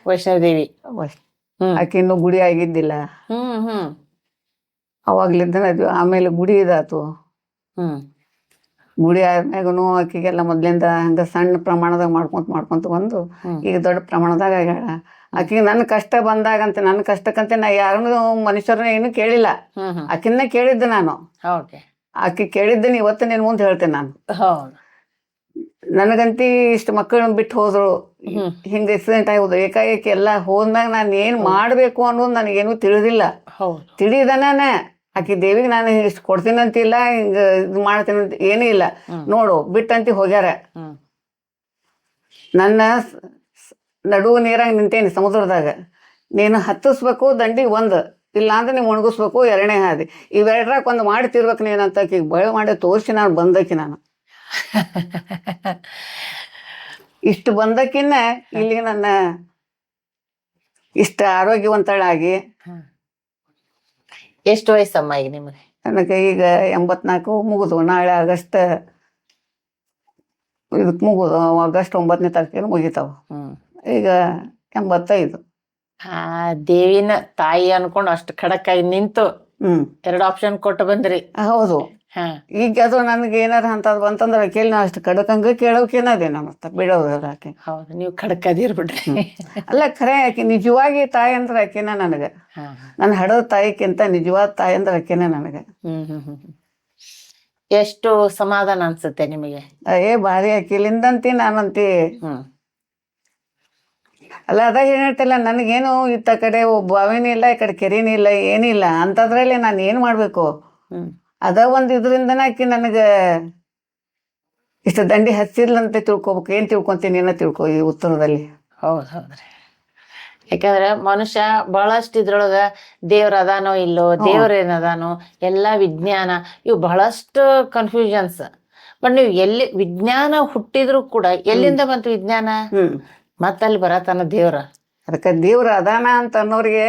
ವೈಷ್ಣೋದೇವಿ. ಆಕೆ ಇನ್ನೂ ಗುಡಿ ಆಗಿದ್ದಿಲ್ಲ. ಹ್ಮ್ ಹ್ಮ್ ಅವಾಗ್ಲಿದ್ದಾನೆ ಅದು. ಆಮೇಲೆ ಗುಡಿ ಇದಾತು. ಹ್ಮ್ ಗುಡಿ ಆದ್ಮ್ಯಾಗನು ಆಕಿಗೆಲ್ಲ ಮೊದ್ಲಿಂದ ಹಂಗ ಸಣ್ಣ ಪ್ರಮಾಣದಾಗ ಮಾಡ್ಕೊಂತ ಬಂದು ಈಗ ದೊಡ್ಡ ಪ್ರಮಾಣದಾಗ ಆಗ್ಯಾಳ. ಆಕಿಗೆ ನನ್ನ ಕಷ್ಟ ಬಂದಾಗಂತ ನನ್ನ ಕಷ್ಟಕ್ಕಂತೆ ನಾ ಯಾರನ್ನು ಮನುಷ್ಯರನ್ನ ಏನು ಕೇಳಿಲ್ಲ. ಆಕಿನ್ನ ಕೇಳಿದ್ದೆ ನಾನು. ಆಕಿ ಕೇಳಿದ್ದೇನೆ ಇವತ್ತು ನಿನ್ ಮುಂದೆ ಹೇಳ್ತೇನೆ ನಾನು. ನನಗಂತಿ ಇಷ್ಟು ಮಕ್ಕಳನ್ನ ಬಿಟ್ಟು ಹೋದ್ರು, ಹಿಂಗ ಎಕ್ಸಿಡೆಂಟ್ ಆಗೋದು ಏಕಾಏಕಿ ಎಲ್ಲ ಹೋದ್ಮ್ಯಾಗ ನಾನು ಏನ್ ಮಾಡ್ಬೇಕು ಅನ್ನೋದು ನನಗೇನು ತಿಳಿದಿಲ್ಲ. ತಿಳಿದನ ಆಕಿ ದೇವಿಗೆ ನಾನು ಇಷ್ಟು ಕೊಡ್ತೀನಂತಿಲ್ಲ, ಹಿಂಗ ಇದು ಮಾಡ್ತೀನಂತ ಏನೂ ಇಲ್ಲ. ನೋಡು ಬಿಟ್ಟಂತಿ ಹೋಗ್ಯಾರ. ನನ್ನ ನಡುವು ನೀರಾಗ ನಿಂತೇನಿ ಸಮುದ್ರದಾಗ. ನೀನು ಹತ್ತಿಸ್ಬೇಕು ದಂಡಿ ಒಂದು, ಇಲ್ಲ ಅಂದ್ರೆ ನೀವು ಒಣಗಿಸ್ಬೇಕು ಎರಡನೇ ಹಾದಿ. ಇವೆರಡರಾಗ ಒಂದು ಮಾಡಿ ತಿರ್ಬೇಕು ನೀನಂತ ಆಕಿಗೆ ಬಳೆ ಮಾಡಿ ತೋರಿಸಿ ನಾನು ಬಂದಕಿ. ನಾನು ಇಷ್ಟು ಬಂದಕ್ಕಿನ್ನ ಇಲ್ಲಿ ನನ್ನ ಇಷ್ಟ ಆರೋಗ್ಯವಂತಳಾಗಿ. ಎಷ್ಟು ವಯಸ್ಸಮ್ಮ ಈಗ ನಿಮಗೆ? ನನಗೆ ಈಗ 84 ಮುಗಿದು. ನಾಳೆ ಆಗಸ್ಟ್ ಇದಕ್ಕೆ ಮುಗಿದು, ಆಗಸ್ಟ್ 9ನೇ ತಾರೀಕಿಗೆ ಮುಗಿತಾವ. ಈಗ 85. ದೇವಿನ ತಾಯಿ ಅನ್ಕೊಂಡು ಅಷ್ಟು ಖಡಕ್ ಆಗಿ ನಿಂತು 2 ಆಪ್ಷನ್ ಕೊಟ್ಟು ಬಂದ್ರಿ. ಹೌದು. ಈಗ ಅದು ನನಗೆ ಏನಾರ ಅಂತದ್ ಬಂತಂದ್ರೆ ಕೇಳಿ ನಾ ಅಷ್ಟು ಕಡಕಂಗ ಕೇಳೋಕೇನದೇ ನಮ್ಮತ್ತ ಬಿಡೋದಲ್ಲ ಆಕೆ. ಹೌದು, ನೀವು ಖಡಕದಿರ್ ಬಿಡ್ರಿ. ಅಲ್ಲ ಖರೆ ಆಕೆ ನಿಜವಾಗಿ ತಾಯಿ ಅಂದ್ರೆ ಆಕೆನ ನನಗೆ. ನನ್ನ ಹಡದ ತಾಯಿಕ್ಕಿಂತ ನಿಜವಾದ ತಾಯಿ ಅಂದ್ರೆ ಆಕೆನ ನನಗೆ. ಎಷ್ಟು ಸಮಾಧಾನ ಅನ್ಸುತ್ತೆ ನಿಮಗೆ? ಭಾರಿ ಆಕಿಲಿಂದಂತಿ ನಾನಂತಿ. ಅಲ್ಲ ಅದಾಗ ಏನ್ ಹೇಳ್ತಿಲ್ಲ, ನನಗೇನು ಇತ್ತ ಕಡೆ ಬಾವಿನೂ ಇಲ್ಲ, ಈ ಕಡೆ ಕೆರೆನೂ ಇಲ್ಲ, ಏನಿಲ್ಲ. ಅಂತದ್ರಲ್ಲಿ ನಾನು ಏನ್ ಮಾಡ್ಬೇಕು? ಅದ ಒಂದು ಇದ್ರಿಂದನೇ ಆಕಿ ನನಗೆ ಇಷ್ಟು ದಂಡಿ ಹಚ್ಚಿರ್ಲಂತ ತಿಳ್ಕೊಬೇಕು. ಏನ್ ತಿಳ್ಕೊಂತೀನಿ ಏನೋ ತಿಳ್ಕೊ ಈ ಉತ್ತರದಲ್ಲಿ. ಹೌದ್ರಿ. ಯಾಕಂದ್ರೆ ಮನುಷ್ಯ ಬಹಳಷ್ಟು ಇದ್ರೊಳಗ ದೇವ್ರ ಅದಾನೋ ಇಲ್ಲೋ, ದೇವ್ರ ಏನದಾನೋ, ಎಲ್ಲಾ ವಿಜ್ಞಾನ, ಇವು ಬಹಳಷ್ಟು ಕನ್ಫ್ಯೂಷನ್ಸ್. ಬಟ್ ನೀವು ಎಲ್ಲಿ ವಿಜ್ಞಾನ ಹುಟ್ಟಿದ್ರು ಕೂಡ ಎಲ್ಲಿಂದ ಬಂತು ವಿಜ್ಞಾನ? ಮತ್ತಲ್ಲಿ ಬರತಾನ ದೇವ್ರ. ಅದಕ್ಕೆ ದೇವ್ರ ಅದಾನ ಅಂತ ಅನ್ನೋರಿಗೆ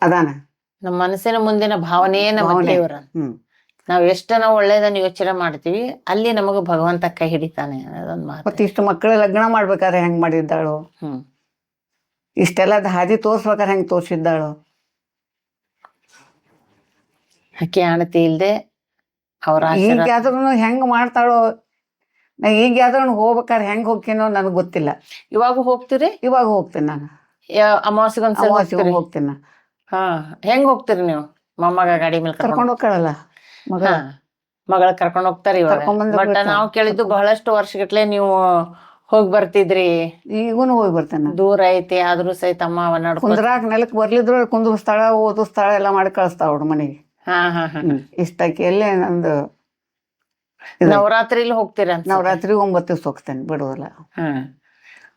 ಅದಾನ. ನಮ್ಮ ಮನಸ್ಸಿನ ಮುಂದಿನ ಭಾವನೆಯೇ ನಮ್ಮ ದೇವ್ರ. ನಾವ್ ನಾವು ಒಳ್ಳೇದನ್ನ ಯೋಚನೆ ಮಾಡ್ತೀವಿ, ಅಲ್ಲಿ ನಮಗ ಭಗವಂತ ಕೈ ಹಿಡಿತಾನೆ ಅನ್ನೋದೊಂದು ಮಾತು. ಮತ್ತೆ ಇಷ್ಟು ಮಕ್ಕಳು ಲಗ್ನ ಮಾಡ್ಬೇಕಾದ್ರೆ ಹೆಂಗ್ ಮಾಡಿದ್ದಾಳು, ಇಷ್ಟೆಲ್ಲ ಹಾದಿ ತೋರ್ಸ್ಬೇಕಾದ್ರೆ ಹೆಂಗ್ ತೋರ್ಸಿದ್ದಾಳು. ಆಕೆ ಅಣತಿ ಇಲ್ದೆ ಅವ್ರ ಈಗಾದ್ರೂ ಹೆಂಗ್ ಮಾಡ್ತಾಳೋ. ನಾ ಈಗಾದ್ರೂ ಹೋಗ್ಬೇಕಾದ್ರೆ ಹೆಂಗ್ ಹೋಗ್ತೀನೋ ನನಗ್ ಗೊತ್ತಿಲ್ಲ. ಇವಾಗ ಹೋಗ್ತೀರಿ? ಇವಾಗ ಹೋಗ್ತೀನಿ ನಾನು. ಅಮಾವಾಸ್ಯೆಗೊಂದ್ಸಲ ಹೋಗ್ತೀನಿ ನಾ. ಹೆಂಗ್ ಹೋಗ್ತೀರಿ ನೀವು? ಮೊಮ್ಮಗ ಗಾಡಿ ಮೇಲೆ ಕರ್ಕೊಂಡು ಹೋಗ್ಕಳಲ್ಲ ಮಗಳ ಕರ್ಕೊಂಡ್ ಹೋಗ್ತಾರ ಇವಾಗ. ಬಟ್ ನಾವು ಕೇಳಿದ್ದು ಬಹಳಷ್ಟು ವರ್ಷಗಟ್ಲೆ ನೀವು ಹೋಗಿ ಬರ್ತಿದ್ರಿ. ಈಗೂನು ಹೋಗಿ ಬರ್ತೇನೆ. ದೂರ ಐತಿ ಆದ್ರೂ ಸಹಿತ ಅಮ್ಮ ಕುಂದ್ರಾಕ್ ನೆಲಕ್ ಬರ್ಲಿದ್ರು ಕುಂದ್ರ ಸ್ಥಳ ಓದು ಸ್ಥಳ ಎಲ್ಲ ಮಾಡಿ ಕಳಿಸ್ತಾವ ಅವ್ರ ಮನೆಗೆ. ಇಷ್ಟಕ್ಕೆ ಎಲ್ಲೇ ನಂದು ನವರಾತ್ರಿಲಿ ಹೋಗ್ತೀರ? ನವರಾತ್ರಿ 9 ದಿವ್ಸ ಹೋಗ್ತೇನೆ, ಬಿಡುವಲ್ಲ.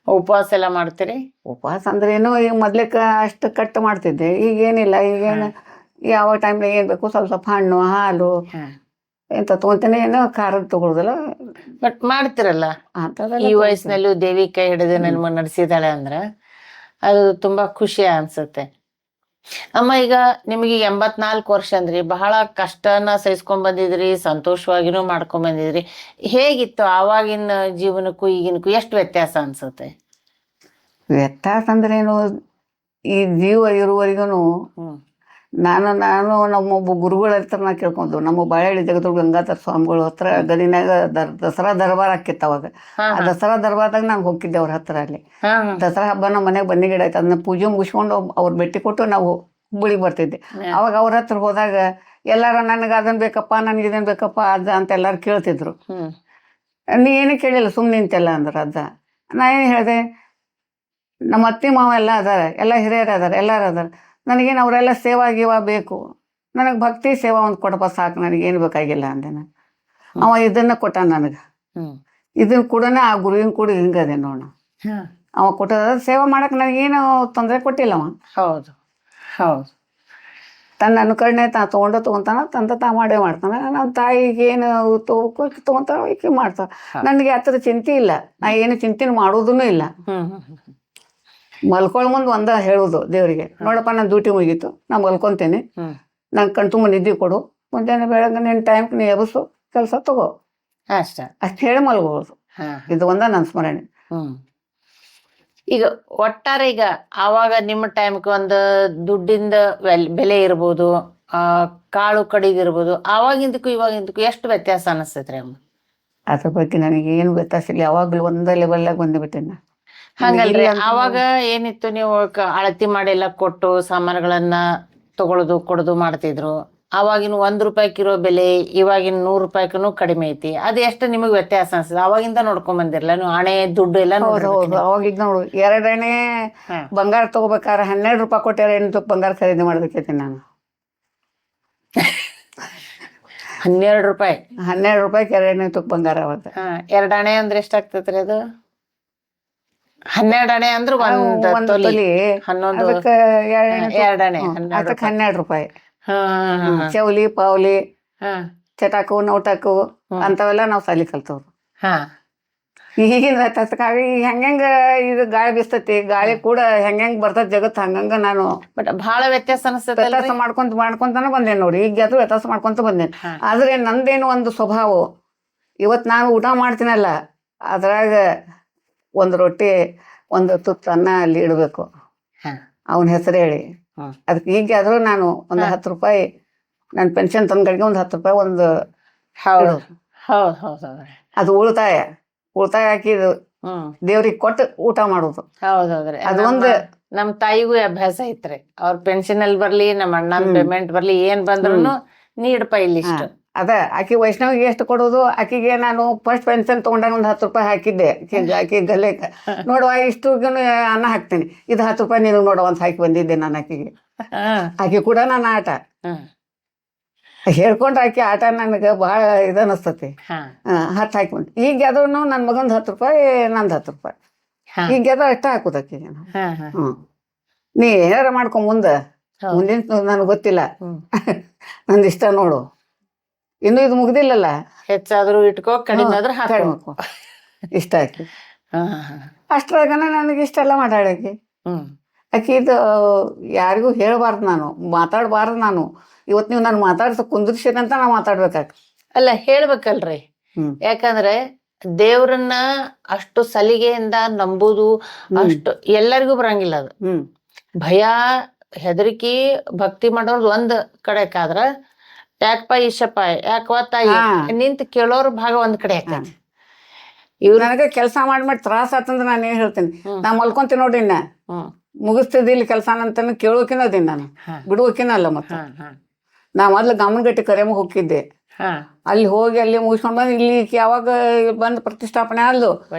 ಉಪವಾಸ ಎಲ್ಲ ಮಾಡ್ತೀರಿ? ಉಪವಾಸ ಅಂದ್ರೆ ಏನೋ ಈಗ ಮೊದ್ಲಿಕ್ಕೆ ಅಷ್ಟು ಕಟ್ಟು ಮಾಡ್ತಿದ್ದೆ. ಈಗೇನಿಲ್ಲ. ಈಗೇನು ಯಾವ ಟೈಮ್ನಾಗ ಏನ್ ಬೇಕು ಸ್ವಲ್ಪ ಸ್ವಲ್ಪ ಹಣ್ಣು ಹಾಲು ಎಂತ ತಗೊಂತೇನೆ. ಏನೋ ಖಾರದ ತಗೊಳುದಿಲ್ಲ. ಬಟ್ ಮಾಡ್ತಿರಲ್ಲ ಈ ವಯಸ್ಸಿನಲ್ಲೂ ದೇವಿ ಕೈ ಹಿಡಿದು ನನ್ನ ನಡೆಸಿದಾಳೆ ಅಂದ್ರ ಅದು ತುಂಬಾ ಖುಷಿ ಅನ್ಸುತ್ತೆ. ಅಮ್ಮ, ಈಗ ನಿಮಗೆ 84 ವರ್ಷ ಅಂದ್ರಿ, ಬಹಳ ಕಷ್ಟನ ಸಹಿಸ್ಕೊಂಡ್ ಬಂದಿದ್ರಿ, ಸಂತೋಷವಾಗಿನೂ ಮಾಡ್ಕೊಂಡ್ ಬಂದಿದ್ರಿ. ಹೇಗಿತ್ತು ಆವಾಗಿನ ಜೀವನಕ್ಕೂ ಈಗಿನಕ್ಕೂ ಎಷ್ಟು ವ್ಯತ್ಯಾಸ ಅನ್ಸುತ್ತೆ? ವ್ಯತ್ಯಾಸ ಅಂದ್ರೆ ಏನು, ಈ ಜೀವ ಇರುವವರೆಗೂ ನಾನು ನಮ್ಮೊಬ್ಬ ಗುರುಗಳ ಹತ್ರ ನಾ ಕೇಳ್ಕೊಂಡು, ನಮ್ಮ ಬಾಳಹಳ್ಳಿ ಜಗದ್ಗುರು ಗಂಗಾಧರ ಸ್ವಾಮಿಗಳ ಹತ್ರ ಗದಿನಾಗ ದಸರಾ ದರ್ಬಾರ್ ಆಕಿತ್ತು ಅವಾಗ. ಆ ದಸರಾ ದರ್ಬಾರ್ದಾಗ ನಾನು ಹೋಗಿದ್ದೆ ಅವ್ರ ಹತ್ರ. ಅಲ್ಲಿ ದಸರಾ ಹಬ್ಬ ನಮ್ಮ ಮನೆಗೆ ಬನ್ನಿ ಗಿಡ ಆಯ್ತು. ಅದನ್ನ ಪೂಜೆ ಮುಗಿಸ್ಕೊಂಡು ಅವ್ರು ಭೇಟಿ ಕೊಟ್ಟು ನಾವು ಹುಬ್ಬಳ್ಳಿಗೆ ಬರ್ತಿದ್ದೆ. ಅವಾಗ ಅವ್ರ ಹತ್ರ ಹೋದಾಗ ಎಲ್ಲಾರು ನನಗೆ ಅದನ್ ಬೇಕಪ್ಪ, ನನ್ಗೆ ಇದನ್ ಬೇಕಪ್ಪ ಅದ ಅಂತ ಎಲ್ಲಾರು ಕೇಳ್ತಿದ್ರು. ನೀ ಏನು ಕೇಳಿಲ್ಲ, ಸುಮ್ಮನೆ ನಿಂತೆಲ್ಲ ಅಂದ್ರ ಅದ. ನಾ ಏನು ಹೇಳಿದೆ, ನಮ್ಮ ಅತ್ತಿ ಮಾವ ಎಲ್ಲ ಅದಾರ, ಎಲ್ಲ ಹಿರಿಯರು ಅದಾರ, ಎಲ್ಲಾರು ಅದಾರ. ನನಗೇನು ಅವರೆಲ್ಲ ಸೇವಾ ಗೀವಾ ಬೇಕು, ನನಗೆ ಭಕ್ತಿ ಸೇವಾ ಒಂದು ಕೊಡಪ್ಪ ಸಾಕು, ನನಗೇನು ಬೇಕಾಗಿಲ್ಲ ಅಂದೆ ನಾನು. ಅವ ಇದನ್ನ ಕೊಟ್ಟ ನನಗೆ. ಇದನ್ನ ಕೂಡ ಆ ಗುರುವಿನ ಕೂಡ ಹಿಂಗದೆ ನೋಡ. ಅವ ಕೊಟ್ಟದ ಸೇವಾ ಮಾಡಕ್ ನನಗೇನು ತೊಂದರೆ ಕೊಟ್ಟಿಲ್ಲ ಅವ. ಹೌದು ಹೌದು. ತನ್ನ ಅನುಕರಣೆ ತಗೊಂತಾನ, ತಾ ಮಾಡೇ ಮಾಡ್ತಾನೆ. ನಮ್ಮ ತಾಯಿಗೆ ಏನು ತಗೊಂತಾಳ ಈಕೆ ಮಾಡ್ತಾಳ. ನನಗೆ ಆ ಥರ ಚಿಂತೆ ಇಲ್ಲ. ನಾ ಏನು ಚಿಂತೆ ಮಾಡೋದೂ ಇಲ್ಲ. ಮಲ್ಕೊಳ್ ಮುಂದೆ ಒಂದ ಹೇಳುದು ದೇವ್ರಿಗೆ, ನೋಡಪ್ಪ ನಾನು ಡ್ಯೂಟಿ ಮುಗೀತು, ನಾ ಮಲ್ಕೊಂತೇನೆ, ನಂಗೆ ಕಣ್ತುಂಬ ನಿದ್ದೆ ಕೊಡು, ಮುಂಜಾನೆ ಬೆಳಗ್ಗೆ ನಿನ್ನ ಟೈಮ್ ನೀ ಎಬಸು, ಕೆಲಸ ತಗೋ, ಅಷ್ಟು ಹೇಳಿ ಮಲ್ಗೋದು. ಇದು ಒಂದ ನನ್ನ ಸ್ಮರಣೆ. ಈಗ ಒಟ್ಟಾರೆ ಈಗ ಆವಾಗ ನಿಮ್ಮ ಟೈಮ್ಗೆ ಒಂದು ದುಡ್ಡಿಂದ ಬೆಲೆ ಇರ್ಬೋದು, ಕಾಳು ಕಡಿದಿರ್ಬೋದು, ಆವಾಗಿಂದಕ್ಕೂ ಇವಾಗಿಂದಕ್ಕೂ ಎಷ್ಟು ವ್ಯತ್ಯಾಸ ಅನಿಸ್ತೈತ್ರಿ ಅಮ್ಮ? ಅದ್ರ ಬಗ್ಗೆ ನನಗೆ ಏನು ವ್ಯತ್ಯಾಸ ಇಲ್ಲ, ಯಾವಾಗಲೂ ಒಂದೇ ಲೆವೆಲ್ನಾಗ ಬಂದ್ಬಿಟ್ಟೆ ನಾ. ಹಂಗಲ್ರಿ, ಆವಾಗ ಏನಿತ್ತು, ನೀವು ಅಳತಿ ಮಾಡಿ ಎಲ್ಲ ಕೊಟ್ಟು ಸಾಮಾನುಗಳನ್ನ ತಗೊಳ್ಳೋದು ಕೊಡೋದು ಮಾಡ್ತಿದ್ರು. ಆವಾಗಿನ ₹1 ಬೆಲೆ ಇವಾಗಿನ ₹100 ಕಡಿಮೆ ಐತಿ. ಅದು ಎಷ್ಟು ನಿಮಗೆ ವ್ಯತ್ಯಾಸ ಅನ್ಸ್ತದೆ? ಅವಾಗಿಂದ ನೋಡ್ಕೊಂಡ್ ಬಂದಿರಲ್ಲ ನೀವು, ಹಣೆ ದುಡ್ಡು ಎಲ್ಲ ಹೌದು ಹೌದು, ಅವಾಗ ನೋಡು 2 ಎಣೆ ಬಂಗಾರ ತಗೋಬೇಕಾದ್ರೆ ₹12 ಕೊಟ್ಟು 2 ಎಣೆ ತುಪ್ಪ ಬಂಗಾರ ಖರೀದಿ ಮಾಡ್ಬೇಕೈತಿ ನಾನು. ₹12 ₹12 2 ಎಣೆ ತುಪ್ಪ ಬಂಗಾರ ಅವಾಗ. 2 ಅಣೆ ಅಂದ್ರೆ ಎಷ್ಟಾಗ್ತೈತ್ರಿ ಅದು? 12 ಅಣೆ ಅಂದ್ರೆ ಒಂದು ತೊಲಿ 11 ಅದಕ್ಕೆ 2 ಅಣೆ ಅದಕ್ಕೆ ₹12. ಹಾ ಚೌಲಿ ಪಾವ್ಲಿ ಹಾ ಚಟಾಕು ನೌಟಾಕು ಅಂತವೆಲ್ಲ ನಾವು ಸಾಲಿ ಕಲ್ತವ್ರು. ಹಾ ಈಗಿನ ವ್ಯತ್ಯಾಸಕ್ಕಾಗಿ ಹೆಂಗ ಇದು ಗಾಳಿ ಬೀಸ್ತೈತಿ, ಗಾಳಿ ಕೂಡ ಹೆಂಗ್ ಬರ್ತೈತಿ ಜಗತ್ತು ಹಂಗಂಗ ನಾನು ಬಟ್ ಬಹಳ ವ್ಯತ್ಯಾಸ ಅನಿಸ್ತೈತೆ. ವ್ಯತ್ಯಾಸ ಮಾಡ್ಕೊಂತಾನೆ ಬಂದೇನೆ ನೋಡಿ. ಈಗ ಅದು ವ್ಯತ್ಯಾಸ ಮಾಡ್ಕೊಂತ ಬಂದೇನೆ. ಆದ್ರೆ ನಂದೇನು ಒಂದು ಸ್ವಭಾವ, ಇವತ್ತು ನಾನು ಊಟ ಮಾಡ್ತೀನಲ್ಲ, ಅದ್ರಾಗ ಒಂದು ರೊಟ್ಟಿ ಒಂದು ತುತ್ತು ಅನ್ನ ಅಲ್ಲಿ ಇಡಬೇಕು, ಅವನ ಹೆಸರು ಹೇಳಿ. ಅದಕ್ಕೆ ಈಗ ಆದ್ರೂ ನಾನು ಒಂದು ₹10 ನನ್ನ ಪೆನ್ಷನ್ ತಂದ್ಗಳಿಗೆ ಒಂದು ₹10 ಒಂದು ಅದು ಉಳಿತಾಯ ಹಾಕಿದ್ದು ದೇವ್ರಿಗೆ ಕೊಟ್ಟು ಊಟ ಮಾಡೋದು. ಹೌದೌದ್ರಿ, ಅದು ಒಂದು ನಮ್ ತಾಯಿಗೂ ಅಭ್ಯಾಸ ಐತ್ರಿ. ಅವ್ರ ಪೆನ್ಷನ್ ಅಲ್ಲಿ ಬರ್ಲಿ, ನಮ್ಮ ಅಣ್ಣನ ಪೇಮೆಂಟ್ ಬರ್ಲಿ, ಏನ್ ಬಂದ್ರು ನೀಡಪ್ಪ ಇಲ್ಲಿ ಇಷ್ಟು. ಅದ ಆಕಿ ವೈಷ್ಣವಿಗೆ ಎಷ್ಟು ಕೊಡೋದು, ಆಕಿಗೆ ನಾನು ಫಸ್ಟ್ ಪೆನ್ಷನ್ ತಗೊಂಡಾಗ ಒಂದು ₹10 ಹಾಕಿದ್ದೆ ಆಕಿ ಗಲ್ಲೆಕ. ನೋಡುವ ಇಷ್ಟು ಅನ್ನ ಹಾಕ್ತೀನಿ, ಇದು ₹10 ನೀನು ನೋಡುವ ಅಂತ ಹಾಕಿ ಬಂದಿದ್ದೆ ನಾನು ಆಕಿಗೆ. ಆಕಿ ಕೂಡ ನನ್ನ ಆಟ ಹೇಳ್ಕೊಂಡ್ರೆ ಆಕಿ ಆಟ ನನಗೆ ಭಾಳ ಇದನ್ನಿಸ್ತತಿ. 10 ಹಾಕಿ ಬಂದು ಈಗ ಅದ್ರೂ ನನ್ನ ಮಗಂದು ₹10 ನಂದು ₹10 ಈಗ ಅದು ಅಷ್ಟ ಹಾಕುದು ಆಕಿಗೆ. ನೀ ಏನಾರ ಮಾಡ್ಕೊ ಮುಂದಿನ ನನಗೆ ಗೊತ್ತಿಲ್ಲ, ನಂದು ಇಷ್ಟ ನೋಡು, ಇನ್ನು ಇದು ಮುಗ್ದಿಲ್ಲಲ್ಲ, ಹೆಚ್ಚಾದ್ರೂ ಇಟ್ಕೋ ಕಡಿಮೆ ಆದ್ರೂ ಹಾಕಬೇಕು ಇಷ್ಟ ಆಕಿ. ಅಷ್ಟ್ರಾಗನ ನನಗೆ ಇಷ್ಟೆಲ್ಲ ಮಾತಾಡಾಕಿ. ಆಕಿ ಇದು ಯಾರಿಗೂ ಹೇಳ್ಬಾರ್ದು, ನಾನು ಮಾತಾಡ್ಬಾರ್ದು. ನಾನು ಇವತ್ತು ನೀವು ನಾನು ಮಾತಾಡ್ಸ ಕುಂದ್ರಿಸಿರಿ ಅಂತ ನಾ ಮಾತಾಡ್ಬೇಕಾಗ್ತದೆ. ಅಲ್ಲ, ಹೇಳ್ಬೇಕಲ್ರಿ, ಯಾಕಂದ್ರೆ ದೇವ್ರನ್ನ ಅಷ್ಟು ಸಲಿಗೆಯಿಂದ ನಂಬುದು ಅಷ್ಟು ಎಲ್ಲರಿಗೂ ಬರಂಗಿಲ್ಲ. ಅದು ಭಯ ಹೆದರಿಕೆ ಭಕ್ತಿ ಮಾಡೋದು ಒಂದ್ ಕಡೆಕಾದ್ರ, ಯಾಕಪ್ಪ ಈಶಪ್ಪ ಯಾಕವ ತಾಯಿ ನಿಂತ ಕೇಳೋರ್ ಭಾಗ ಒಂದ್ ಕಡೆ ಆಕೈತಿ. ಇವ್ ನನಗೆ ಕೆಲಸ ಮಾಡಿ ತ್ರಾಸ ಆತಂದ್ರೆ ನಾನು ಏನ್ ಹೇಳ್ತೀನಿ, ನಾ ಮಲ್ಕೊಂತೀನಿ ನೋಡಿ, ಇನ್ನ ಮುಗಿಸ್ತಿದ್ದಿಲ್ಲ ಕೆಲಸ ಅಂತಾನು ಕೇಳೋಕಿನೋದಿನ್ ನಾನು, ಬಿಡುವಕಿನಲ್ಲ. ಮತ್ತೆ ನಾ ಮೊದ್ಲು ಗಮನಗಟ್ಟಿ ಕರೆಮ ಹೋಗಿದ್ದೆ, ಅಲ್ಲಿ ಹೋಗಿ ಅಲ್ಲಿ ಮುಗಿಸ್ಕೊಂಡ್ ಬಂದು ಇಲ್ಲಿ ಯಾವಾಗ ಬಂದು ಪ್ರತಿಷ್ಠಾಪನೆ ಆದ್ಲು,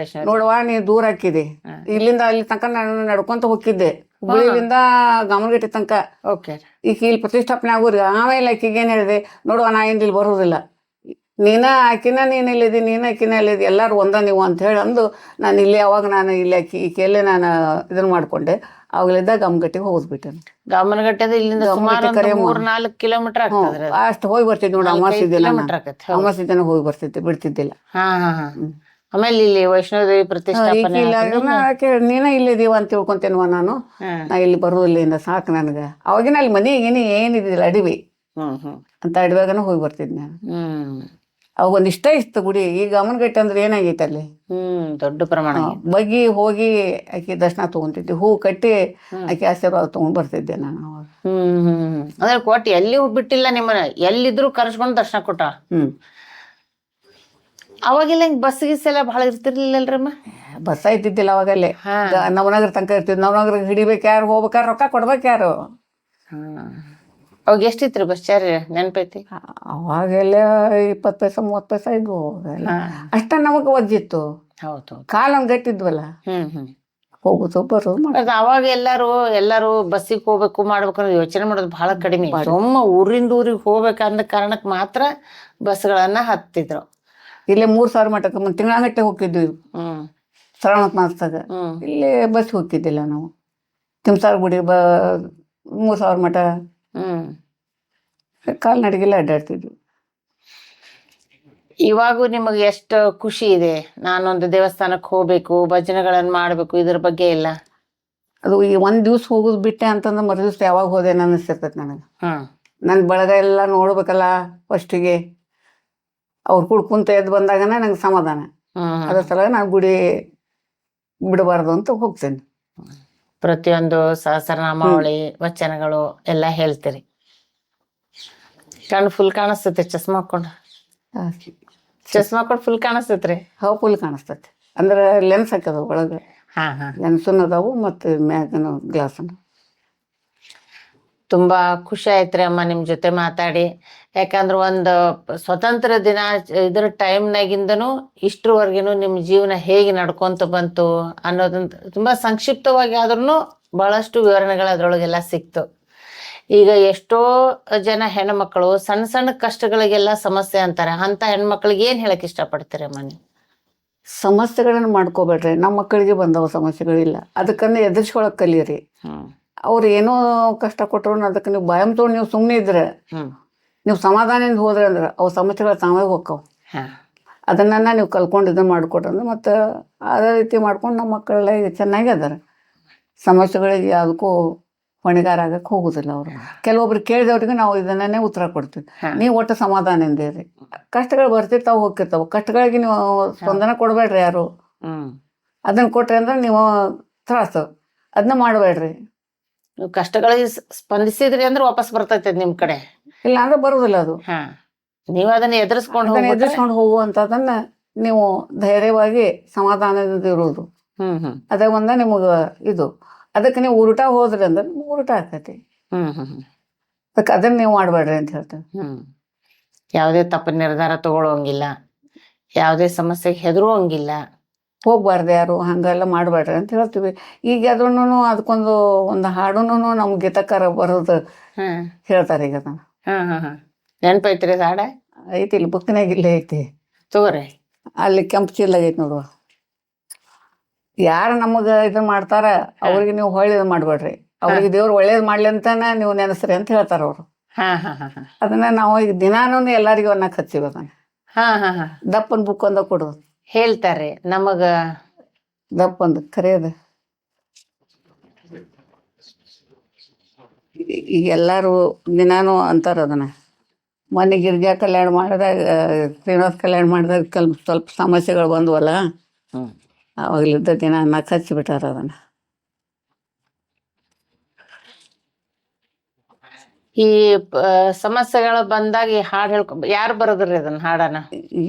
ನೋಡುವ ನೀ ದೂರ ಹಾಕಿದೆ, ಇಲ್ಲಿಂದ ಅಲ್ಲಿ ತನಕ ನಾನು ನಡ್ಕೊಂತ ಹೋಗಿದ್ದೆ, ಹುಬ್ಬಳ್ಳಿಯಿಂದ ಗಮನಗಟ್ಟಿ ತನಕ. ಈಗ ಇಲ್ಲಿ ಪ್ರತಿಷ್ಠಾಪನೆ ಆಗೋರಿ. ಆಮೇಲೆ ಆಕಿಗೆ ಏನ್ ಹೇಳಿದೆ, ನೋಡುವ ನಾ ಇಲ್ಲಿ ಬರೋದಿಲ್ಲ, ನೀನ ಆಕಿನ ನೀನ್ ಇಲ್ಲಿದಿ, ನೀನ ಆಕಿನ ಇಲ್ಲಿದಿ, ಎಲ್ಲಾರು ಒಂದ ನೀವು ಅಂತ ಹೇಳಿ ಅಂದು ನಾನು ಇಲ್ಲಿ ಅವಾಗ ನಾನು ಇಲ್ಲಿ ಈಕೆಲ್ಲೇ ನಾನು ಇದನ್ನ ಮಾಡ್ಕೊಂಡೆ. ಅವಾಗಲಿದ್ದ ಗಮನಗಟ್ಟಿಗೆ ಹೋಗ್ಬಿಟ್ಟೆ. ಗಮನಗಟ್ಟೆ ಇಲ್ಲಿಂದ 3-4 ಕಿಲೋಮೀಟರ್ ಅಷ್ಟು ಹೋಗಿ ಬರ್ತಿದ್ದೆ ನೋಡಿ. ಅಮಾವಾಸ್ಯೆ ದಿನ ಹೋಗಿ ಬರ್ತಿದ್ದೆ, ಬಿಡ್ತಿದ್ದಿಲ್ಲ. ಆಮೇಲೆ ಇಲ್ಲಿ ವೈಷ್ಣೋದೇವಿ ಪ್ರತಿಷ್ಠಾಪನೆ ನೀನ ಇಲ್ಲಿದೀವ ಅಂತ ತಿಳ್ಕೊಂತೇನವ ನಾನು, ನಾ ಇಲ್ಲಿ ಬರೋದಿಲ್ಲ, ಸಾಕು ನನಗ. ಅವಾಗಿನ ಅಲ್ಲಿ ಮನೆಗೇನಿ ಏನಿದ್ದಿಲ್ಲ, ಅಡಿವಿ ಅಂತ ಅಡಿವಾಗನ ಹೋಗಿ ಬರ್ತಿದ್ದೆ ನಾನು. ಅವಾಗ ಒಂದ್ ಇಷ್ಟ ಇತ್ತು ಗುಡಿ. ಈಗ ಗಮನಗಟ್ಟೆ ಅಂದ್ರೆ ಏನಾಗೈತೆ ಅಲ್ಲಿ ದೊಡ್ಡ ಪ್ರಮಾಣ ಬಗ್ಗಿ ಹೋಗಿ ಆಕಿ ದರ್ಶನ ತಗೊಂತಿದ್ದೆ, ಹೂ ಕಟ್ಟಿ ಆಕಿ ಆಶೀರ್ವಾದ ತಗೊಂಡ್ ಬರ್ತಿದ್ದೆ ನಾನು ಅವಾಗ. ಅಂದ್ರೆ ಕೊಟ್ಟು ಎಲ್ಲಿ ಬಿಟ್ಟಿಲ್ಲ ನಿಮ್ಮನ್ನ, ಎಲ್ಲಿದ್ರು ಕರ್ಸ್ಕೊಂಡ್ ದರ್ಶನ ಕೊಟ್ಟ. ಅವಾಗೆಲ್ಲ ಹಿಂಗ್ ಬಸ್ ಗಿಸ್ ಎಲ್ಲ ಭಾಳ ಇರ್ತಿರ್ಲಿಲ್ಲಲ್ರಮ್ಮ? ಬಸ್ ಇದ್ದಿದ್ದಿಲ್ಲ ಅವಾಗಲ್ಲೇ. ನವನಗರ ತನಕ ಇರ್ತಿದ್. ನವನಗರ ಹಿಡಿಬೇಕು ಯಾರು, ಹೋಗ್ಬೇಕಾದ್ರೆ ರೊಕ್ಕ ಕೊಡ್ಬೇಕು ಯಾರು. ಅವಾಗ ಎಷ್ಟಿತ್ರಿ ಬಸ್ ಚಾರ್ಜ್ ನೆನಪೈತಿ? ಅವಾಗೆಲ್ಲ 20 ಪೈಸೆ 30 ಪೈಸೆ ಇದ್ವು ಅಷ್ಟ. ನಮಗ ಒಜ್ಜಿತ್ತು. ಹೌದು, ಕಾಲ ಗಟ್ಟಿದ್ವಲ್ಲ, ಹೋಗುದು ಬರೋದು. ಅವಾಗ ಎಲ್ಲಾರು ಬಸ್ಸಿಗೆ ಹೋಗ್ಬೇಕು ಮಾಡ್ಬೇಕನ್ನೋ ಯೋಚನೆ ಮಾಡೋದು ಬಹಳ ಕಡಿಮೆ. ಸುಮ್ಮ ಊರಿಂದ ಊರಿಗೆ ಹೋಗ್ಬೇಕಂದ ಕಾರಣಕ್ ಮಾತ್ರ ಬಸ್ಗಳನ್ನ ಹತ್ತಿದ್ರು. ಇಲ್ಲೇ 3000 ಮಠಕ್ಕೆ ತಿಂಗಳಗಟ್ಟೆ ಹೋಗಿದ್ವಿ ಶ್ರಾವಣ ಮಾಸದಾಗ. ಇಲ್ಲಿ ಬಸ್ ಹೋಗ್ತಿದ್ದಿಲ್ಲ ನಾವು. ತಿಮ್ಸಾರ ಗುಡಿ 3000 ಮಠ ಕಾಲ್ನಡಿಗೆಲ್ಲ ಅಡ್ಡಾಡ್ತಿದ್ವಿ. ಇವಾಗೂ ನಿಮಗೆ ಎಷ್ಟು ಖುಷಿ ಇದೆ, ನಾನೊಂದು ದೇವಸ್ಥಾನಕ್ಕೆ ಹೋಗ್ಬೇಕು, ಭಜನೆಗಳನ್ನ ಮಾಡ್ಬೇಕು, ಇದ್ರ ಬಗ್ಗೆ ಇಲ್ಲ? ಅದು ಈ ಒಂದ್ ದಿವ್ಸ ಹೋಗುದು ಬಿಟ್ಟೆ ಅಂತಂದ್ರೆ ಮರು ದಿವ್ಸ ಯಾವಾಗ ಹೋದೆ ಅನ್ನಿಸ್ತಿರ್ತೈತಿ ನನಗೆ. ನನ್ ಬಳಗ ಎಲ್ಲ ನೋಡ್ಬೇಕಲ್ಲ ಫಸ್ಟಿಗೆ. ಅವ್ರು ಕುಂತ ಎದ್ದು ಬಂದಾಗನ ನಂಗೆ ಸಮಾಧಾನ. ಅದ್ರ ಸಲ ನಾನು ಗುಡಿ ಬಿಡಬಾರ್ದು ಅಂತ ಹೋಗ್ತೇನೆ. ಪ್ರತಿಯೊಂದು ಸಹಸ್ರನಾಮಾವಳಿ ವಚನಗಳು ಎಲ್ಲ ಹೇಳ್ತೀರಿ. ಕಣ್ಣು ಫುಲ್ ಕಾಣಿಸ್ತೈತಿ ಚಸ್ಮಾ ಹಾಕೊಂಡು. ಚಸ್ಮಾ ಹಾಕೊಂಡು ಫುಲ್ ಕಾಣಿಸ್ತೈತ್ರಿ. ಫುಲ್ ಕಾಣಿಸ್ತೈತಿ. ಅಂದ್ರೆ ಲೆನ್ಸ್ ಹಾಕದ ಒಳಗೆ. ಹಾ ಹಾ. ಲೆನ್ಸನ್ ಅದಾವು ಮತ್ತು ಮ್ಯಾಗನು ಗ್ಲಾಸನ್ನು. ತುಂಬಾ ಖುಷಿ ಆಯ್ತ್ರಿ ಅಮ್ಮ ನಿಮ್ ಜೊತೆ ಮಾತಾಡಿ. ಯಾಕಂದ್ರೆ ಒಂದು ಸ್ವತಂತ್ರ ದಿನ ಇದ್ರ ಟೈಮ್ನಾಗಿಂದನು ಇಷ್ಟ್ರವರೆಗಿನು ನಿಮ್ ಜೀವನ ಹೇಗೆ ನಡ್ಕೊಂತ ಬಂತು ಅನ್ನೋದಂತ ತುಂಬಾ ಸಂಕ್ಷಿಪ್ತವಾಗಿ ಆದ್ರೂ ಬಹಳಷ್ಟು ವಿವರಣೆಗಳು ಅದ್ರೊಳಗೆಲ್ಲ ಸಿಕ್ತು. ಈಗ ಎಷ್ಟೋ ಜನ ಹೆಣ್ಮಕ್ಳು ಸಣ್ಣ ಸಣ್ಣ ಕಷ್ಟಗಳಿಗೆಲ್ಲ ಸಮಸ್ಯೆ ಅಂತಾರೆ. ಅಂತ ಹೆಣ್ಮಕ್ಳಿಗೆ ಏನ್ ಹೇಳಕ್ ಇಷ್ಟಪಡ್ತೀರಿ ಅಮ್ಮ ನೀವು? ಸಮಸ್ಯೆಗಳನ್ನ ಮಾಡ್ಕೋಬೇಡ್ರಿ. ನಮ್ಮ ಮಕ್ಕಳಿಗೆ ಬಂದವ ಸಮಸ್ಯೆಗಳಿಲ್ಲ, ಅದಕ್ಕನ್ನ ಎದುರಿಸ್ಕೊಳಕ್ ಕಲೀರಿ. ಅವ್ರು ಏನೋ ಕಷ್ಟ ಕೊಟ್ಟರು ಅದಕ್ಕೆ ನೀವು ಭಯಂ ತೊಗೊಂಡು ನೀವು ಸುಮ್ಮನೆ ಇದ್ರೆ, ನೀವು ಸಮಾಧಾನದಿಂದ ಹೋದ್ರೆ ಅಂದ್ರೆ ಅವು ಸಮಸ್ಯೆಗಳು ತಾವೇ ಹೋಗ್ತಾವ. ಅದನ್ನ ನೀವು ಕಲ್ಕೊಂಡು ಇದನ್ನ ಮಾಡ್ಕೊಟ್ರಂದ್ರೆ ಮತ್ತೆ ಅದೇ ರೀತಿ ಮಾಡ್ಕೊಂಡು ನಮ್ಮ ಮಕ್ಕಳೆಲ್ಲ ಈಗ ಚೆನ್ನಾಗಿ ಅದಾರೆ. ಸಮಸ್ಯೆಗಳಿಗೆ ಯಾವುದಕ್ಕೂ ಹೊಣೆಗಾರ ಆಗಕ್ಕೆ ಹೋಗುದಿಲ್ಲ ಅವರು. ಕೆಲವೊಬ್ರು ಕೇಳಿದವ್ರಿಗೆ ನಾವು ಇದನ್ನೇ ಉತ್ತರ ಕೊಡ್ತೀವಿ. ನೀವು ಒಟ್ಟು ಸಮಾಧಾನದಿಂದ ಇರ್ರಿ. ಕಷ್ಟಗಳು ಬರ್ತಿರ್ತಾವ ಹೋಗ್ತಿರ್ತಾವ. ಕಷ್ಟಗಳಿಗೆ ನೀವು ಸ್ಪಂದನ ಕೊಡ್ಬೇಡ್ರಿ ಯಾರು. ಅದನ್ನ ಕೊಟ್ರಿ ಅಂದ್ರೆ ನೀವು ತ್ರಾಸು ಅದನ್ನ ಮಾಡಬೇಡ್ರಿ. ನೀವು ಕಷ್ಟಗಳಿಗೆ ಸ್ಪಂದಿಸಿದ್ರಿ ಅಂದ್ರೆ ವಾಪಸ್ ಬರ್ತೈತೆ ನಿಮ್ ಕಡೆ. ಇಲ್ಲ ಅಂದ್ರೆ ಬರುದಿಲ್ಲ ಅದು. ನೀವು ಅದನ್ನ ಎದುರಿಸ್ಕೊಂಡು ಹೋಗುವಂತದನ್ನ ನೀವು ಧೈರ್ಯವಾಗಿ ಸಮಾಧಾನದಿಂದ ಇರೋದು. ಅದೇ ಒಂದ ನಿಮಗ ಇದು. ಅದಕ್ಕೆ ನೀವು ಉಲ್ಟಾ ಹೋದ್ರಿ ಅಂದ್ರೆ ಉಲ್ಟಾ ಆಕತಿ. ಅದಕ್ಕೆ ಅದನ್ನ ನೀವು ಮಾಡ್ಬೇಡ್ರಿ ಅಂತ ಹೇಳ್ತೇವೆ. ಯಾವುದೇ ತಪ್ಪ ನಿರ್ಧಾರ ತಗೊಳ್ಳೋಂಗಿಲ್ಲ, ಯಾವುದೇ ಸಮಸ್ಯೆಗೆ ಹೆದರುವಂಗಿಲ್ಲ, ಹೋಗ್ಬಾರ್ದು ಯಾರು, ಹಂಗೆಲ್ಲ ಮಾಡ್ಬೇಡ್ರಿ ಅಂತ ಹೇಳ್ತೀವಿ. ಈಗ ಅದನ್ನು ಒಂದು ಹಾಡುನು ನಮ್ ಗೀತಕಾರ ಬರೋದು ಹೇಳ್ತಾರೆ. ಈಗ ಅದನ್ನ ನೆನಪೈತ್ರಿ ಹಾಡ? ಐತಿ, ಇಲ್ಲಿ ಬುಕ್ನಾಗ ಇಲ್ಲೇ ಐತಿ ತಗೋರಿ. ಅಲ್ಲಿ ಕೆಂಪು ಚೀಲ ಐತಿ ನೋಡುವ. ಯಾರು ನಮಗ ಇದನ್ನ ಮಾಡ್ತಾರ ಅವ್ರಿಗೆ ನೀವು ಒಳ್ಳೇದು ಮಾಡ್ಬೇಡ್ರಿ, ಅವ್ರಿಗೆ ದೇವ್ರು ಒಳ್ಳೇದು ಮಾಡ್ಲಿ ಅಂತಾನ ನೀವು ನೆನೆಸ್ರಿ ಅಂತ ಹೇಳ್ತಾರ ಅವ್ರು. ಅದನ್ನ ನಾವು ಈಗ ದಿನಾನು ಎಲ್ಲರಿಗೂ ಅನ್ನಕ್ ಹಚ್ಚಿವ. ಅದನ್ನ ದಪ್ಪನ್ ಬುಕ್ ಒಂದ ಕೊಡೋದು ಹೇಳ್ತಾರೆ ನಮಗ. ದಪ್ಪಂದು ಕರೆಯದ ಈಗ ಎಲ್ಲಾರು ದಿನಾನು ಅಂತಾರ. ಅದನ್ನ ಮೊನ್ನೆ ಗಿರಿಜಾ ಕಲ್ಯಾಣ ಮಾಡಿದಾಗ, ಶ್ರೀನಿವಾಸ ಕಲ್ಯಾಣ ಮಾಡಿದಾಗ ಸ್ವಲ್ಪ ಸಮಸ್ಯೆಗಳು ಬಂದ್ವಲ್ಲ, ಅವಾಗಲಿದ್ದ ದಿನ ಅನ್ನಕ್ಕೆ ಹಚ್ಚಿಬಿಟ್ಟಾರ ಅದನ್ನ. ಈ ಸಮಸ್ಯೆಗಳು ಬಂದಾಗ ಈ ಹಾಡು ಯಾರು ಬರೋದ್ರಿ ಅದನ್ನ ಹಾಡನ?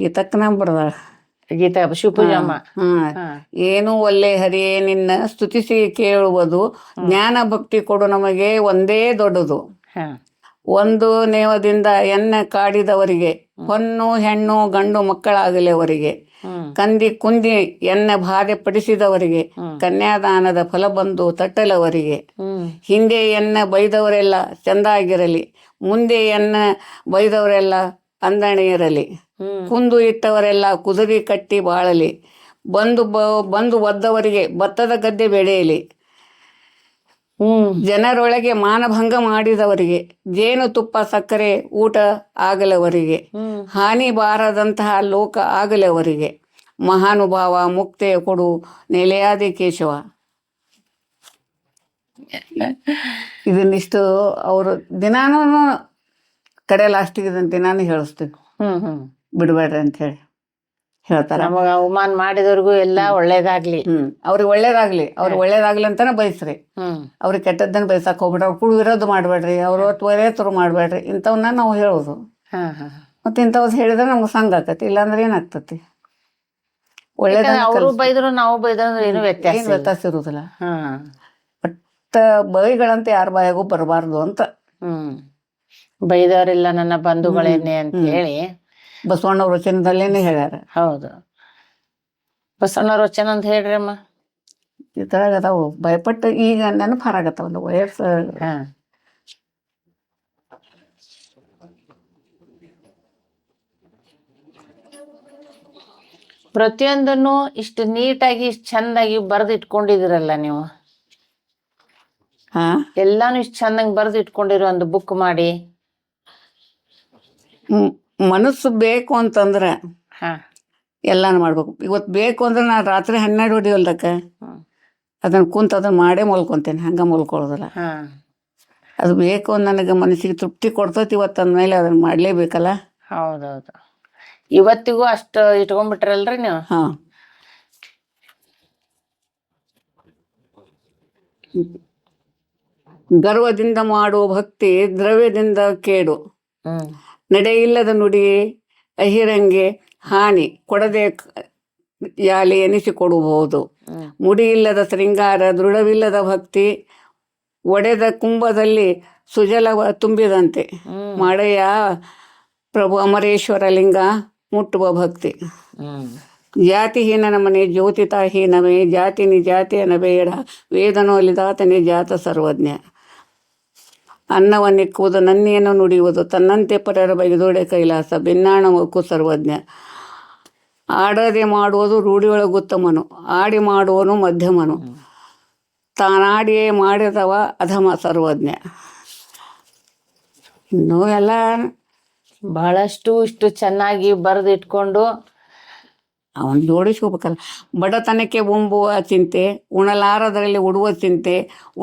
ಗೀತಕ್ಕನ ಬರದಾಳ ಗೀತಾ ಶಿವಪೂಜಮ್ಮ. ಏನು ಒಳ್ಳೆ ಹರಿಯೇ ನಿನ್ನ ಸ್ತುತಿಸಿ ಕೇಳುವುದು, ಜ್ಞಾನ ಭಕ್ತಿ ಕೊಡು ನಮಗೆ ಒಂದೇ ದೊಡ್ಡದು. ಒಂದು ನೇವದಿಂದ ಎನ್ನ ಕಾಡಿದವರಿಗೆ, ಹೊನ್ನು ಹೆಣ್ಣು ಗಂಡು ಮಕ್ಕಳಾಗಲಿ ಅವರಿಗೆ, ಕಂದಿ ಕುಂದಿ ಎನ್ನ ಬಾಧೆ ಪಡಿಸಿದವರಿಗೆ, ಕನ್ಯಾದಾನದ ಫಲ ಬಂದು ತಟ್ಟಲವರಿಗೆ, ಹಿಂದೆ ಎನ್ನ ಬೈದವರೆಲ್ಲ ಚಂದಾಗಿರಲಿ, ಮುಂದೆ ಎನ್ನ ಬೈದವರೆಲ್ಲ ಅಂದಣೆ ಇರಲಿ, ಕುಂದು ಇಟ್ಟವರೆಲ್ಲ ಕುದುರೆ ಕಟ್ಟಿ ಬಾಳಲಿ, ಬಂದು ಒದ್ದವರಿಗೆ ಭತ್ತದ ಗದ್ದೆ ಬೆಳೆಯಲಿ, ಜನರೊಳಗೆ ಮಾನಭಂಗ ಮಾಡಿದವರಿಗೆ ಜೇನು ತುಪ್ಪ ಸಕ್ಕರೆ ಊಟ ಆಗಲವರಿಗೆ, ಹಾನಿ ಬಾರದಂತಹ ಲೋಕ ಆಗಲವರಿಗೆ, ಮಹಾನುಭಾವ ಮುಕ್ತಿಯ ಕೊಡು ನೆಲೆಯಾದಿ ಕೇಶವ. ಇದನ್ನಿಷ್ಟು ಅವರು ದಿನಾನು ಕಡೆ ಲಾಸ್ಟಿಗೆ ಇದನ್ನ ದಿನಾನು ಹೇಳಿಸ್ತೀವಿ. ಬಿಡ್ಬೇಡ್ರಿ ಅಂತ ಹೇಳಿ ಹೇಳ್ತಾರ. ನಮಗ ಅವಮಾನ ಮಾಡಿದವ್ರಿಗೂ ಎಲ್ಲಾ ಒಳ್ಳೇದಾಗ್ಲಿ, ಅವ್ರಿಗೆ ಒಳ್ಳೇದಾಗ್ಲಿ, ಅವ್ರಿಗೆ ಒಳ್ಳೇದಾಗ್ಲಿ ಅಂತಾನೆ ಬಯಸ್ರಿ. ಅವ್ರಿಗೆ ಕೆಟ್ಟದ್ದನ್ನ ಬಯಸಕ್ ಹೋಗ್ಬಿಡ್ರಿ. ಅವ್ರು ಕುಳು ವಿರೋಧ ಮಾಡ್ಬೇಡ್ರಿ, ಅವ್ರು ತ್ವರೇತರು ಮಾಡ್ಬೇಡ್ರಿ, ಇಂಥವನ್ನ ನಾವು ಹೇಳೋದು. ಮತ್ತೆ ಇಂಥವ್ ಹೇಳಿದ್ರೆ ನಮ್ಗೆ ಸಂಘ ಆಕತಿ, ಇಲ್ಲಾಂದ್ರೆ ಏನಾಗ್ತತಿ? ಒಳ್ಳೇದ ಅವರು ಬೈದ್ರು ನಾವು ಬೈದ್ರು ಏನು ವ್ಯತ್ಯಾಸ ಇರುದಿಲ್ಲ. ಬಟ್ ಬೈಗಳಂತ ಯಾರ ಬಾಯಾಗೂ ಬರಬಾರ್ದು ಅಂತ. ಬೈದವರಿಲ್ಲ ನನ್ನ ಬಂಧುಗಳೇನೆ ಅಂತ ಹೇಳಿ ಬಸವಣ್ಣವ್ರ ವಚನದಲ್ಲೇನೆ ಹೇಳ್ಯಾರ. ಹೌದು, ಬಸವಣ್ಣವ್ರ ವಚನ ಅಂತ ಹೇಳ್ರಿ ಅಮ್ಮ. ಈ ತರ ಅದಾವು. ಭಯಪಟ್ಟು ಈಗ ನೆನಪು ಹಾರಾಗತ್ತವಲ್ಲ ವಯಸ್ಸು. ಪ್ರತಿಯೊಂದನ್ನು ಇಷ್ಟು ನೀಟಾಗಿ ಇಷ್ಟು ಚಂದಾಗಿ ಬರೆದು ಇಟ್ಕೊಂಡಿದಿರಲ್ಲ ನೀವು. ಎಲ್ಲಾನು ಇಷ್ಟು ಚಂದಾಗಿ ಬರೆದು ಇಟ್ಕೊಂಡಿರೋ ಒಂದು ಬುಕ್ ಮಾಡಿ. ಮನಸ್ಸು ಬೇಕು ಅಂತಂದ್ರೆ ಎಲ್ಲಾನು ಮಾಡ್ಬೇಕು. ಇವತ್ತು ಬೇಕು ಅಂದ್ರೆ ನಾನು ರಾತ್ರಿ 12 ಹೊಡಿವಲ್ದಕ್ಕ ಅದನ್ನ ಕುಂತ ಅದನ್ನ ಮಾಡೇ ಮಲ್ಕೊಂತೇನೆ, ಹಂಗ ಮಲ್ಕೊಳ್ಳೋದಿಲ್ಲ. ಅದು ಬೇಕು ನನಗೆ ಮನಸ್ಸಿಗೆ ತೃಪ್ತಿ ಕೊಡ್ತೈತಿ ಇವತ್ತು ಅಂದ್ಮೇಲೆ ಅದನ್ನ ಮಾಡ್ಲೇಬೇಕಲ್ಲ. ಹೌದೌದು, ಇವತ್ತಿಗೂ ಅಷ್ಟು ಇಟ್ಕೊಂಡ್ಬಿಟ್ರಲ್ರಿ ನೀವು. ಗರ್ವದಿಂದ ಮಾಡುವ ಭಕ್ತಿ ದ್ರವ್ಯದಿಂದ ಕೇಡು. ನಡೆಯಿಲ್ಲದ ನುಡಿ ಅಹಿರಂಗೆ ಹಾನಿ ಕೊಡದೆ ಯಾಲಿ ಎನಿಸಿಕೊಡಬಹುದು. ಮುಡಿಯಿಲ್ಲದ ಶೃಂಗಾರ ದೃಢವಿಲ್ಲದ ಭಕ್ತಿ ಒಡೆದ ಕುಂಭದಲ್ಲಿ ಸುಜಲವ ತುಂಬಿದಂತೆ. ಮಳೆಯ ಪ್ರಭು ಅಮರೇಶ್ವರ ಲಿಂಗ ಮುಟ್ಟುವ ಭಕ್ತಿ. ಜಾತಿಹೀನನ ಮನೆ ಜ್ಯೋತಿತಾಹೀನವೇ ಜಾತಿ ನಿಜಾತಿಯನ ಬೇಡ ವೇದನೋ ಅಲಿದಾತನೇ ಜಾತ ಸರ್ವಜ್ಞ. ಅನ್ನವನ್ನಿಕ್ಕುವುದು ನನ್ನಿಯನ್ನು ನುಡಿಯುವುದು ತನ್ನಂತೆ ಪರರ ಬಗೆದೋಡೆ ಕೈಲಾಸ ಭಿನ್ನಾಣವಕ್ಕೂ ಸರ್ವಜ್ಞ. ಆಡದೆ ಮಾಡುವುದು ರೂಢಿಯೊಳಗುತ್ತಮನು ಆಡಿ ಮಾಡುವನು ಮಧ್ಯಮನು ತಾನಾಡಿಯೇ ಮಾಡಿದವ ಅಧಮ ಸರ್ವಜ್ಞ. ಇನ್ನೂ ಎಲ್ಲ ಬಹಳಷ್ಟು ಇಷ್ಟು ಚೆನ್ನಾಗಿ ಬರೆದಿಟ್ಕೊಂಡು ಅವನು ಜೋಡಿಸ್ಕೋಬೇಕಲ್ಲ. ಬಡತನಕ್ಕೆ ಬೊಂಬುವ ಚಿಂತೆ ಉಣಲಾರದರಲ್ಲಿ ಉಡುವ ಚಿಂತೆ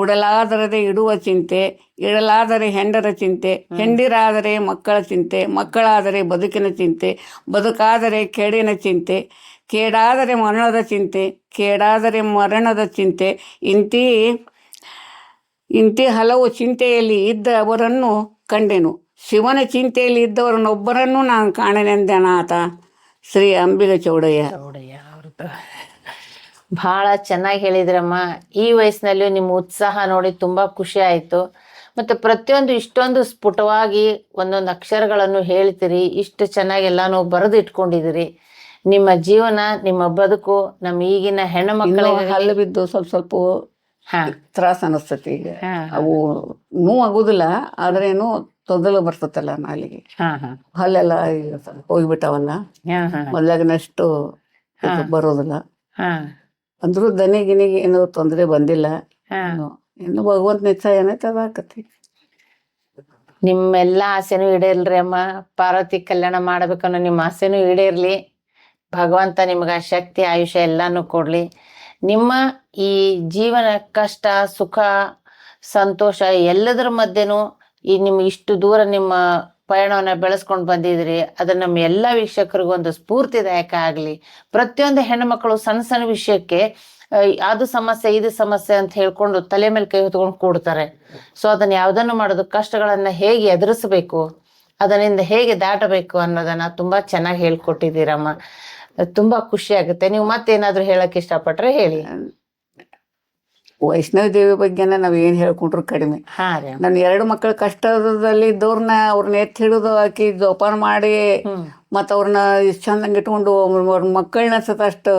ಉಡಲಾದರದೆ ಇಡುವ ಚಿಂತೆ ಇಡಲಾದರೆ ಹೆಂಡರ ಚಿಂತೆ ಹೆಂಡಿರಾದರೆ ಮಕ್ಕಳ ಚಿಂತೆ ಮಕ್ಕಳಾದರೆ ಬದುಕಿನ ಚಿಂತೆ ಬದುಕಾದರೆ ಕೇಡಿನ ಚಿಂತೆ ಕೇಡಾದರೆ ಮರಣದ ಚಿಂತೆ ಕೇಡಾದರೆ ಮರಣದ ಚಿಂತೆ ಇಂತಿ ಹಲವು ಚಿಂತೆಯಲ್ಲಿ ಇದ್ದ ಅವರನ್ನು ಕಂಡೆನು ಶಿವನ ಚಿಂತೆಯಲ್ಲಿ ಇದ್ದವರನ್ನೊಬ್ಬರನ್ನು ನಾನು ಕಾಣನೆಂದೆನಾಥ. ಶ್ರೀ ಅಂಬಿಗ ಚೌಡಯ್ಯ ಅವ್ರದ್ದು ಭಾಳ ಚೆನ್ನಾಗಿ ಹೇಳಿದ್ರಮ್ಮ. ಈ ವಯಸ್ಸಿನಲ್ಲೂ ನಿಮ್ಮ ಉತ್ಸಾಹ ನೋಡಿ ತುಂಬ ಖುಷಿ ಆಯಿತು. ಮತ್ತು ಪ್ರತಿಯೊಂದು ಇಷ್ಟೊಂದು ಸ್ಫುಟವಾಗಿ ಒಂದೊಂದು ಅಕ್ಷರಗಳನ್ನು ಹೇಳ್ತೀರಿ, ಇಷ್ಟು ಚೆನ್ನಾಗಿ ಎಲ್ಲಾನು ಬರೆದು ಇಟ್ಕೊಂಡಿದ್ದೀರಿ. ನಿಮ್ಮ ಜೀವನ ನಿಮ್ಮ ಬದುಕು ನಮ್ಮ ಈಗಿನ ಹೆಣ್ಣು ಮಕ್ಕಳಿಗೆ ಹಲ್ಲು ಬಿದ್ದು ಸ್ವಲ್ಪ ತ್ರಾಸ ಅನಿಸ್ತತಿ. ಈಗ ಅವು ನೋವು ಆಗುದಿಲ್ಲ ಆದ್ರೇನು ತೊದಲು ಬರ್ತತಲ್ಲ ನಾಲಿಗೆ ಹಲ್ಲೆಲ್ಲ ಈಗ ಸ್ವಲ್ಪ ಹೋಗ್ಬಿಟ್ಟವಲ್ಲ. ಮೊದಲಾಗಿನಷ್ಟು ಬರೋದಿಲ್ಲ. ಅಂದ್ರೂ ದನಿ ಗಿನಿಗೆ ಏನು ತೊಂದರೆ ಬಂದಿಲ್ಲ. ಇನ್ನು ಭಗವಂತ ನಿಶ್ಚಯ ಏನೈತೆ ಅದಾಕತಿ. ನಿಮ್ಮೆಲ್ಲ ಆಸೆನೂ ಈಡೇರ್ಲಿ ಅಮ್ಮ. ಪಾರ್ವತಿ ಕಲ್ಯಾಣ ಮಾಡ್ಬೇಕನ್ನೋ ನಿಮ್ಮ ಆಸೆನೂ ಈಡೇರ್ಲಿ. ಭಗವಂತ ನಿಮ್ಗೆ ಶಕ್ತಿ ಆಯುಷ್ಯ ಎಲ್ಲಾನು ಕೊಡ್ಲಿ. ನಿಮ್ಮ ಈ ಜೀವನ ಕಷ್ಟ ಸುಖ ಸಂತೋಷ ಎಲ್ಲದರ ಮಧ್ಯೆನೂ ಈ ನಿಮ್ಗೆ ಇಷ್ಟು ದೂರ ನಿಮ್ಮ ಪಯಣವನ್ನ ಬೆಳೆಸ್ಕೊಂಡು ಬಂದಿದ್ರಿ. ಅದು ನಮ್ಮ ಎಲ್ಲ ವೀಕ್ಷಕರಿಗೂ ಒಂದು ಸ್ಫೂರ್ತಿದಾಯಕ ಆಗಲಿ. ಪ್ರತಿಯೊಂದು ಹೆಣ್ಣುಮಕ್ಕಳು ಸಣ್ಣ ಸಣ್ಣ ವಿಷಯಕ್ಕೆ ಅದು ಸಮಸ್ಯೆ ಇದು ಸಮಸ್ಯೆ ಅಂತ ಹೇಳ್ಕೊಂಡು ತಲೆ ಮೇಲೆ ಕೈ ಹೊತ್ಕೊಂಡು ಕೂಡ್ತಾರೆ. ಸೊ ಅದನ್ನ ಯಾವುದನ್ನು ಮಾಡೋದು ಕಷ್ಟಗಳನ್ನ ಹೇಗೆ ಎದುರಿಸಬೇಕು ಅದರಿಂದ ಹೇಗೆ ದಾಟಬೇಕು ಅನ್ನೋದನ್ನ ತುಂಬಾ ಚೆನ್ನಾಗಿ ಹೇಳ್ಕೊಟ್ಟಿದ್ದೀರಮ್ಮ. ತುಂಬಾ ಖುಷಿ ಆಗುತ್ತೆ. ನೀವು ಮತ್ತೇನಾದ್ರೂ ಹೇಳಕ್ ಇಷ್ಟಪಟ್ರೆ ಹೇಳಿ. ವೈಷ್ಣವಿ ದೇವಿ ಬಗ್ಗೆನ ನಾವ್ ಏನ್ ಹೇಳ್ಕೊಂಡ್ರು ಕಡಿಮೆ. ನನ್ನ 2 ಮಕ್ಕಳ ಕಷ್ಟದಲ್ಲಿ ಇದ್ದವ್ರನ್ನ ಅವ್ರನ್ನ ಎತ್ತಿ ಹಿಡಿದು ಹಾಕಿ ಜೋಪಾನ ಮಾಡಿ ಮತ್ತ ಅವ್ರನ್ನ ಇಷ್ಟ ಚಂದಂಗೆ ಇಟ್ಕೊಂಡು ಅವ್ರ ಮಕ್ಕಳನ್ನ ಸತ ಅಷ್ಟು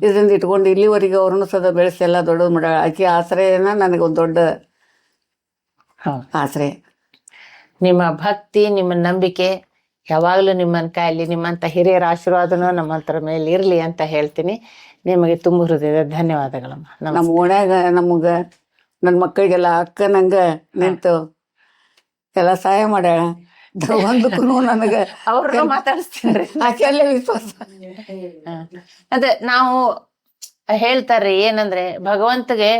ಇದರಿಂದ ಇಟ್ಕೊಂಡು ಇಲ್ಲಿವರೆಗೆ ಅವ್ರನ್ನ ಸದ ಬೆಳೆಸಿ ಎಲ್ಲ ದೊಡ್ಡದು ಮಾಡ ಆಕಿ ಆಶ್ರಯನ ನನಗೊಂದು ದೊಡ್ಡ ಆಶ್ರಯ. ನಿಮ್ಮ ಭಕ್ತಿ ನಿಮ್ಮ ನಂಬಿಕೆ ಯಾವಾಗಲೂ ನಿಮ್ಮನ್ನ ಕಾಯಲಿ. ನಿಮ್ಮಂತ ಹಿರಿಯರ ಆಶೀರ್ವಾದನೂ ನಮ್ಮಂತರ ಮೇಲೆ ಇರ್ಲಿ ಅಂತ ಹೇಳ್ತೀನಿ. ನಿಮಗೆ ತುಂಬ ಹೃದಯದ ಧನ್ಯವಾದಗಳಮ್ಮ. ನಮ್ಮ ಓಣ್ಯಾಗ ನಮಗ ನನ್ನ ಮಕ್ಕಳಿಗೆಲ್ಲ ಅಕ್ಕ ನಂಗ ನಿಂತು ಎಲ್ಲ ಸಹಾಯ ಮಾಡ್ಯಾಳ. ಒಂದಕ್ಕೂ ನನಗೆ ಅವ್ರನ್ನ ಮಾತಾಡಿಸ್ತೀನಿ ಆಕೆಯಲ್ಲೇ ವಿಶ್ವಾಸ. ಅದೇ ನಾವು ಹೇಳ್ತಾರ್ರಿ ಏನಂದ್ರೆ ಭಗವಂತಗೆ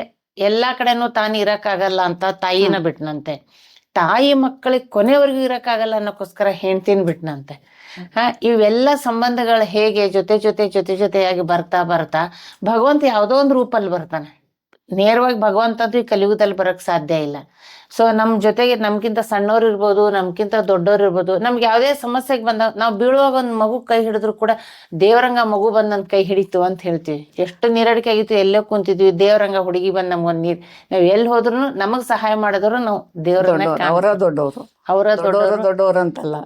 ಎಲ್ಲಾ ಕಡೆನೂ ತಾನು ಇರಕ್ಕಾಗಲ್ಲ ಅಂತ ತಾಯಿನ ಬಿಟ್ನಂತೆ. ತಾಯಿ ಮಕ್ಕಳಿಗೆ ಕೊನೆವರೆಗೂ ಇರಕ್ಕಾಗಲ್ಲ ಅನ್ನೋಕ್ಕೋಸ್ಕರ ಹೆಂಡ್ತಿನ ಬಿಟ್ನಂತೆ. ಇವೆಲ್ಲ ಸಂಬಂಧಗಳು ಹೇಗೆ ಜೊತೆಯಾಗಿ ಬರ್ತಾ ಭಗವಂತ ಯಾವುದೋ ಒಂದು ರೂಪಲ್ಲಿ ಬರ್ತಾನೆ. ನೇರವಾಗಿ ಭಗವಂತಂತೂ ಈ ಕಲಿಯುಗದಲ್ಲಿ ಬರಕ್ ಸಾಧ್ಯ ಇಲ್ಲ. ಸೊ ನಮ್ ಜೊತೆಗೆ ನಮ್ಗಿಂತ ಸಣ್ಣವ್ರು ಇರ್ಬೋದು, ನಮ್ಗಿಂತ ದೊಡ್ಡವ್ರು ಇರ್ಬೋದು, ನಮ್ಗೆ ಯಾವುದೇ ಸಮಸ್ಯೆಗೆ ಬಂದಾಗ ನಾವು ಬೀಳುವಾಗ ಒಂದು ಮಗು ಕೈ ಹಿಡಿದ್ರು ಕೂಡ ದೇವರಂಗ ಮಗು ಬಂದ್ ನನ್ ಕೈ ಹಿಡಿತು ಅಂತ ಹೇಳ್ತೀವಿ. ಎಷ್ಟು ನೀರಡಿಕೆ ಆಗಿತ್ತು, ಎಲ್ಲೋ ಕುಂತಿದ್ವಿ, ದೇವರಂಗ ಹುಡುಗಿ ಬಂದ್ ನಮ್ಗೊಂದ್ ನೀರ್, ನಾವ್ ಎಲ್ಲಿ ಹೋದ್ರು ನಮಗ್ ಸಹಾಯ ಮಾಡಿದ್ರು ನಾವು ದೇವ್ರನ್ನ ಅವರ ದೊಡ್ಡವರು ಅಂತಲ್ಲ.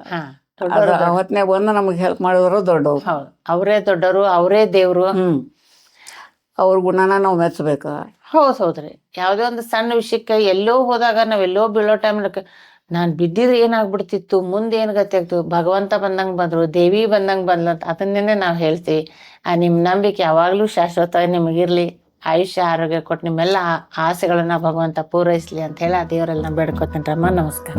ಅವತ್ನೇ ಬಂದು ನಮಗ್ ಹೆಲ್ಪ್ ಮಾಡಿದ್ರು ದೊಡ್ಡವ್ರು. ಹೌದು, ಅವರೇ ದೊಡ್ಡವರು, ಅವರೇ ದೇವ್ರು. ಅವ್ರ ಗುಣನ ನಾವು ಮೆಚ್ಚಬೇಕು. ಹೌದ್ರಿ. ಯಾವುದೇ ಒಂದು ಸಣ್ಣ ವಿಷಯಕ್ಕೆ ಎಲ್ಲೋ ಹೋದಾಗ ನಾವೆಲ್ಲೋ ಬೀಳೋ ಟೈಮ್ ನಾನ್ ಬಿದ್ದಿದ್ರೆ ಏನಾಗ್ಬಿಡ್ತಿತ್ತು, ಮುಂದೆ ಏನ್ ಗತಿ ಆಗ್ತು, ಭಗವಂತ ಬಂದಂಗ್ ಬಂದ್ರು, ದೇವಿ ಬಂದಂಗ್ ಬಂದ್ಲು ಅಂತ ಅದನ್ನೇ ನಾವು ಹೇಳ್ತೀವಿ. ನಿಮ್ ನಂಬಿಕೆ ಯಾವಾಗ್ಲೂ ಶಾಶ್ವತವಾಗಿ ನಿಮಗಿರ್ಲಿ. ಆಯುಷ್ಯ ಆರೋಗ್ಯ ಕೊಟ್ಟು ನಿಮ್ಮೆಲ್ಲ ಆಸೆಗಳನ್ನ ಭಗವಂತ ಪೂರೈಸ್ಲಿ ಅಂತ ಹೇಳಿ ಆ ದೇವರೆಲ್ಲ ಬೇಡ್ಕೊತೇನ್ರಮ್ಮ. ನಮಸ್ಕಾರ.